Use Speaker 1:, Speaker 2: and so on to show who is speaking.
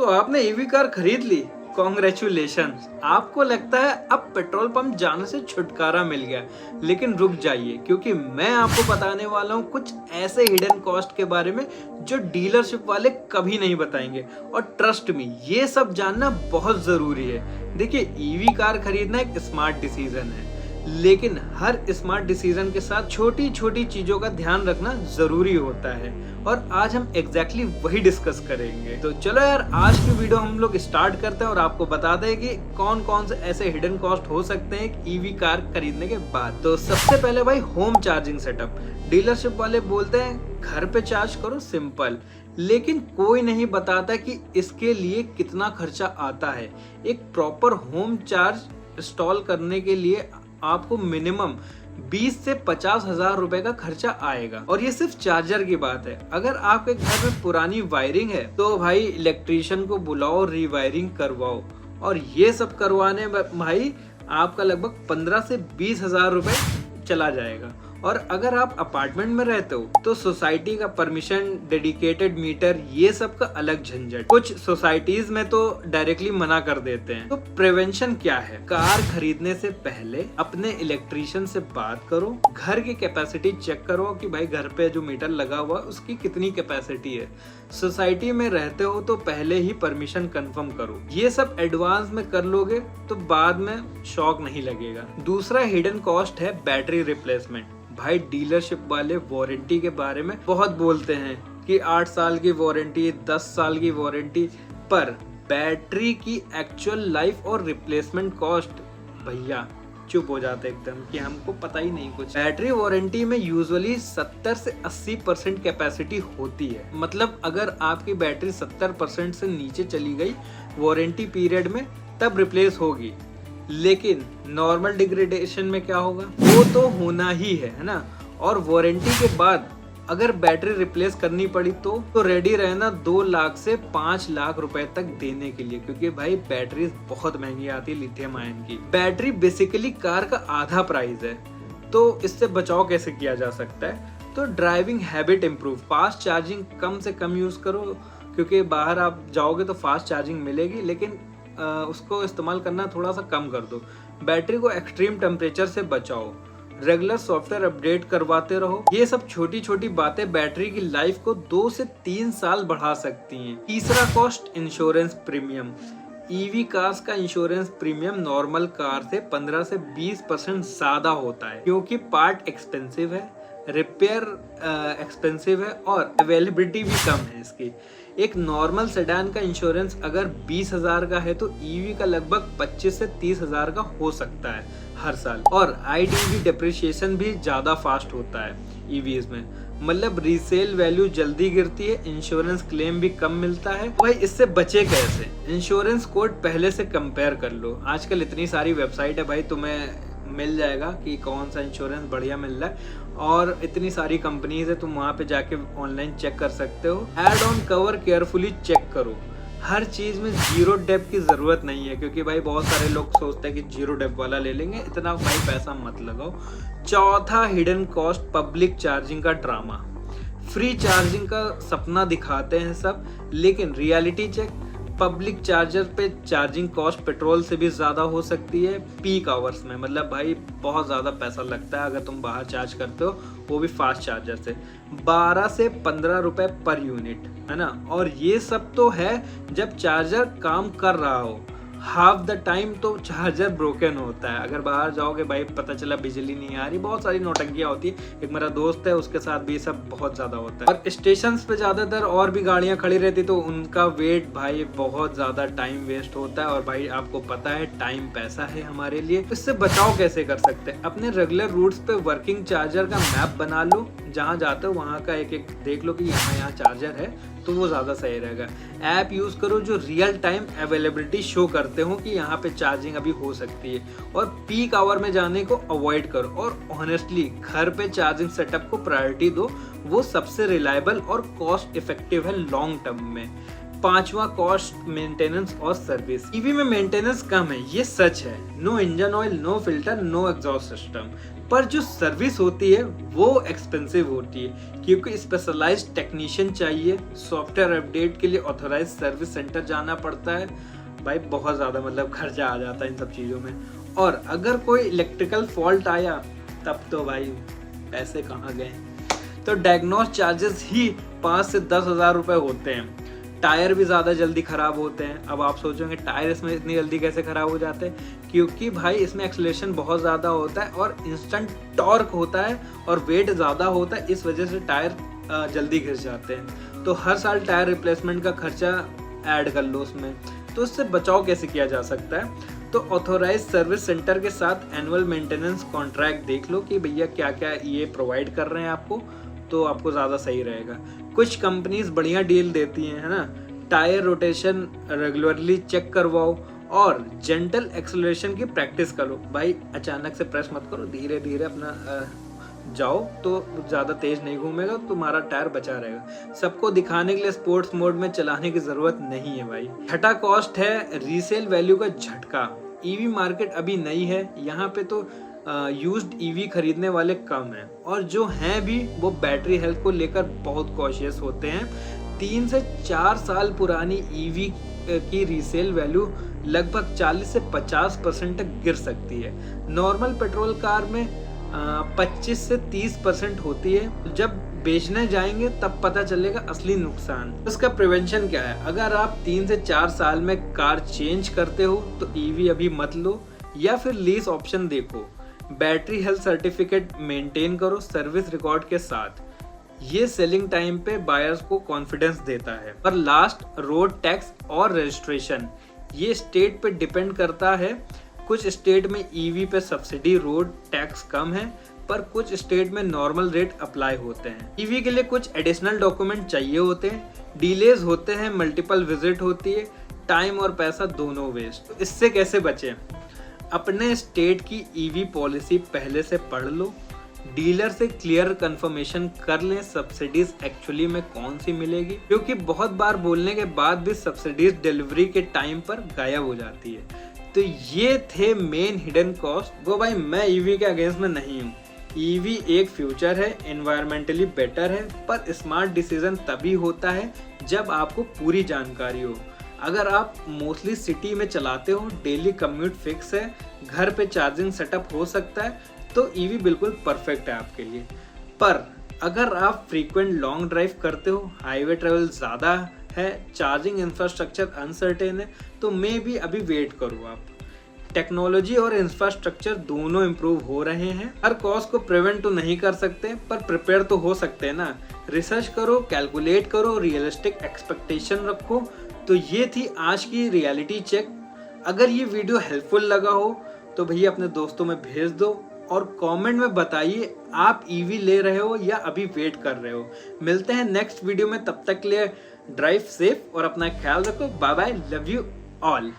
Speaker 1: तो आपने EV car खरीद ली, कॉन्ग्रेचुलेशन। आपको लगता है अब पेट्रोल पंप जाने से छुटकारा मिल गया, लेकिन रुक जाइए, क्योंकि मैं आपको बताने वाला हूँ कुछ ऐसे हिडन कॉस्ट के बारे में जो डीलरशिप वाले कभी नहीं बताएंगे। और ट्रस्ट मी, ये सब जानना बहुत जरूरी है। देखिए, ईवी कार खरीदना एक स्मार्ट डिसीजन है, लेकिन हर स्मार्ट डिसीजन के साथ छोटी छोटी चीजों का ध्यान रखना जरूरी होता है, और आज हम एग्जैक्टली वही डिस्कस करेंगे। तो चलो यार, आज की वीडियो हम लोग स्टार्ट करते हैं और आपको बता दें कि कौन कौन से ऐसे हिडन कॉस्ट हो सकते हैं एक ईवी कार खरीदने के बाद। तो सबसे पहले भाई, होम चार्जिंग सेटअप। डीलरशिप वाले बोलते हैं घर पे चार्ज करो, सिंपल, लेकिन कोई नहीं बताता कि इसके लिए कितना खर्चा आता है। एक प्रॉपर होम चार्ज इंस्टॉल करने के लिए आपको मिनिमम 20 से 50 हजार रुपए का खर्चा आएगा, और ये सिर्फ चार्जर की बात है। अगर आपके घर में पुरानी वायरिंग है तो भाई इलेक्ट्रीशियन को बुलाओ, रीवायरिंग करवाओ, और ये सब करवाने में भाई आपका लगभग 15 से 20 हजार रुपए चला जाएगा। और अगर आप अपार्टमेंट में रहते हो तो सोसाइटी का परमिशन, डेडिकेटेड मीटर, ये सब का अलग झंझट। कुछ सोसाइटीज में तो डायरेक्टली मना कर देते हैं। तो प्रिवेंशन क्या है? कार खरीदने से पहले अपने इलेक्ट्रीशियन से बात करो, घर की कैपेसिटी चेक करो कि भाई घर पे जो मीटर लगा हुआ है उसकी कितनी कैपेसिटी है। सोसाइटी में रहते हो तो पहले ही परमिशन कंफर्म करो। ये सब एडवांस में कर लोगे तो बाद में शॉक नहीं लगेगा। दूसरा हिडन कॉस्ट है बैटरी रिप्लेसमेंट। भाई डीलरशिप वाले वारंटी के बारे में बहुत बोलते हैं कि 8 साल की वारंटी, 10 साल की वारंटी, पर बैटरी की एक्चुअल लाइफ और रिप्लेसमेंट कॉस्ट, भैया चुप हो जाते एकदम कि हमको पता ही नहीं कुछ। बैटरी वारंटी में यूजुअली 70 से 80% कैपेसिटी होती है। मतलब अगर आपकी बैटरी 70% से नीचे चली गई वारंटी पीरियड में तब रिप्लेस होगी, लेकिन नॉर्मल डिग्रेडेशन में क्या होगा, वो तो होना ही है ना। और वारंटी के बाद अगर बैटरी रिप्लेस करनी पड़ी तो रेडी रहना 2 लाख से 5 लाख रुपए तक देने के लिए, क्योंकि भाई बैटरी बहुत महंगी आती है लिथियम आयन की। बैटरी बेसिकली कार का आधा प्राइस है। तो इससे बचाव कैसे किया जा सकता है? तो driving habit improve, fast charging कम से कम यूज करो, क्योंकि बाहर आप जाओगे तो फास्ट चार्जिंग मिलेगी, लेकिन उसको इस्तेमाल करना थोड़ा सा कम कर दो। बैटरी को एक्सट्रीम टेम्परेचर से बचाओ, रेगुलर सॉफ्टवेयर अपडेट करवाते रहो। ये सब छोटी छोटी बातें बैटरी की लाइफ को 2 से 3 साल बढ़ा सकती हैं। तीसरा cost, insurance premium. EV cars का इंश्योरेंस प्रीमियम नॉर्मल कार से 15 से 20% ज्यादा होता है, क्योंकि पार्ट एक्सपेंसिव है, रिपेयर एक्सपेंसिव है, और अवेलेबिलिटी भी कम है इसकी। एक नॉर्मल सेडान का इंश्योरेंस अगर 20 हजार का है तो ईवी का लगभग 25 से 30 हजार का हो सकता है हर साल। और IDV डिप्रिशिएशन भी ज्यादा फास्ट होता है ईवीज में, मतलब रीसेल वैल्यू जल्दी गिरती है, इंश्योरेंस क्लेम भी कम मिलता है। भाई इससे बचे कैसे? इंश्योरेंस कोड पहले से कंपेयर कर लो। आजकल इतनी सारी वेबसाइट है भाई, तुम्हें मिल जाएगा कि कौन सा इंश्योरेंस बढ़िया मिल रहा है, और इतनी सारी कंपनीज है, तुम वहां पे जाके ऑनलाइन चेक कर सकते हो। Add on cover carefully check करो। हर चीज में जीरो डेप की जरूरत नहीं है, क्योंकि भाई बहुत सारे लोग सोचते हैं कि जीरो डेप वाला ले लेंगे, इतना भाई पैसा मत लगाओ। चौथा हिडन कॉस्ट, पब्लिक चार्जिंग का ड्रामा। फ्री चार्जिंग का सपना दिखाते हैं सब, लेकिन रियलिटी चेक, पब्लिक चार्जर पे चार्जिंग कॉस्ट पेट्रोल से भी ज्यादा हो सकती है पीक आवर्स में। मतलब भाई बहुत ज्यादा पैसा लगता है अगर तुम बाहर चार्ज करते हो, वो भी फास्ट चार्जर से। 12 से 15 रुपए पर यूनिट, है ना। और ये सब तो है जब चार्जर काम कर रहा हो, हाफ द टाइम तो चार्जर ब्रोकन होता है। अगर बाहर जाओगे भाई, पता चला बिजली नहीं आ रही, बहुत सारी नौटंकियां होती है। एक मेरा दोस्त है, उसके साथ भी सब बहुत ज्यादा होता है। और स्टेशन पे ज्यादातर और भी गाड़ियां खड़ी रहती, तो उनका वेट भाई बहुत ज्यादा टाइम वेस्ट होता है। और भाई आपको पता है टाइम पैसा है हमारे लिए। इससे बचाव कैसे कर सकते हैं? अपने रेगुलर रूट्स पे वर्किंग चार्जर का मैप बना लो, जहाँ जाते हो वहाँ का एक एक देख लो कि यहाँ चार्जर है, तो वो ज़्यादा सही रहेगा। ऐप यूज़ करो जो रियल टाइम अवेलेबिलिटी शो करते हो कि यहाँ पे चार्जिंग अभी हो सकती है। और पीक आवर में जाने को अवॉइड करो। और ऑनेस्टली घर पे चार्जिंग सेटअप को प्रायोरिटी दो, वो सबसे रिलायबल और कॉस्ट इफेक्टिव है लॉन्ग टर्म में। पांचवा, कॉस्ट, मेंटेनेंस और सर्विस। ईवी में मेंटेनेंस कम है, ये सच है। No engine oil, no filter, no exhaust system. पर जो सर्विस होती है वो एक्सपेंसिव होती है, क्योंकि स्पेशलाइज्ड टेक्नीशियन चाहिए। सॉफ्टवेयर अपडेट के लिए ऑथोराइज सर्विस सेंटर जाना पड़ता है। भाई बहुत ज़्यादा मतलब खर्चा आ जाता है इन सब चीज़ों में। और अगर कोई इलेक्ट्रिकल फॉल्ट आया तब तो भाई पैसे कहाँ गए। तो डायग्नोस चार्जेस ही 5 से 10 हज़ार रुपये होते हैं। टायर भी ज़्यादा जल्दी ख़राब होते हैं। अब आप सोचोगे टायर इसमें इतनी जल्दी कैसे ख़राब हो जाते हैं, क्योंकि भाई इसमें एक्सेलरेशन बहुत ज़्यादा होता है और इंस्टेंट टॉर्क होता है और वेट ज़्यादा होता है, इस वजह से टायर जल्दी घिस जाते हैं। तो हर साल टायर रिप्लेसमेंट का खर्चा ऐड कर लो उसमें। तो इससे बचाव कैसे किया जा सकता है, तो ऑथोराइज सर्विस सेंटर के साथ एनुअल मेंटेनेंस कॉन्ट्रैक्ट देख लो कि भैया क्या क्या ये प्रोवाइड कर रहे हैं आपको, तो आपको ज़्यादा सही रहेगा। कुछ कंपनीज बढ़िया डील देती हैं, है ना। टायर रोटेशन रेगुलरली चेक करवाओ और जेंटल एक्सेलरेशन की प्रैक्टिस करो। भाई अचानक से प्रेस मत करो, धीरे धीरे अपना जाओ, तो ज़्यादा तेज नहीं घूमेगा, तुम्हारा टायर बचा रहेगा। सबको दिखाने के लिए स्पोर्ट्स मोड में चलाने की ज़रूरत नहीं है भाई। छठा कॉस्ट है रीसेल वैल्यू का झटका। ईवी मार्केट अभी नई है, यहाँ पे तो यूज्ड ईवी खरीदने वाले कम हैं, और जो हैं भी वो बैटरी हेल्थ को लेकर बहुत कॉशियस होते हैं। 3 से 4 साल पुरानी ईवी की रीसेल वैल्यू लगभग 40 से 50% तक गिर सकती है। नॉर्मल पेट्रोल कार में 25 से 30% होती है। जब बेचने जाएंगे तब पता चलेगा असली नुकसान। इसका प्रिवेंशन क्या है, अगर आप 3 से 4 साल में कार चेंज करते हो तो ईवी अभी मत लो, या फिर लीज ऑप्शन देखो। बैटरी हेल्थ सर्टिफिकेट मेंटेन करो सर्विस रिकॉर्ड के साथ, ये सेलिंग टाइम पे बायर्स को कॉन्फिडेंस देता है। और लास्ट, रोड टैक्स और रजिस्ट्रेशन, ये स्टेट पे डिपेंड करता है। कुछ स्टेट में ईवी पे सब्सिडी रोड टैक्स कम है, पर कुछ स्टेट में नॉर्मल रेट अप्लाई होते हैं। ईवी के लिए कुछ एडिशनल डॉक्यूमेंट चाहिए होते हैं, डिलेज होते हैं, मल्टीपल विजिट होती है, टाइम और पैसा दोनों वेस्ट। तो इससे कैसे बचें, अपने स्टेट की ईवी पॉलिसी पहले से पढ़ लो, डीलर से क्लियर कंफर्मेशन कर लें सब्सिडीज एक्चुअली में कौन सी मिलेगी, क्योंकि बहुत बार बोलने के बाद भी सब्सिडीज डिलीवरी के टाइम पर गायब हो जाती है। तो ये थे मेन हिडन कॉस्ट। वो भाई मैं ईवी के अगेंस्ट में नहीं हूँ। ईवी एक फ्यूचर है, एनवायरमेंटली बेटर है, पर स्मार्ट डिसीजन तभी होता है जब आपको पूरी जानकारी हो। अगर आप मोस्टली सिटी में चलाते हो, डेली कम्यूट फिक्स है, घर पे चार्जिंग सेटअप हो सकता है, तो ईवी बिल्कुल परफेक्ट है आपके लिए। पर अगर आप फ्रीक्वेंट लॉन्ग ड्राइव करते हो, हाईवे ट्रेवल ज़्यादा है, चार्जिंग इंफ्रास्ट्रक्चर अनसर्टेन है, तो मे भी अभी वेट करो आप। टेक्नोलॉजी और इंफ्रास्ट्रक्चर दोनों इम्प्रूव हो रहे हैं। हर कॉस्ट को प्रिवेंट तो नहीं कर सकते, पर प्रिपेयर तो हो सकते हैं ना। रिसर्च करो, कैलकुलेट करो, रियलिस्टिक एक्सपेक्टेशन रखो। तो ये थी आज की रियलिटी चेक। अगर ये वीडियो हेल्पफुल लगा हो तो भैया अपने दोस्तों में भेज दो, और कमेंट में बताइए आप ईवी ले रहे हो या अभी वेट कर रहे हो। मिलते हैं नेक्स्ट वीडियो में, तब तक के लिए ड्राइव सेफ और अपना ख्याल रखो। Bye bye, love you all.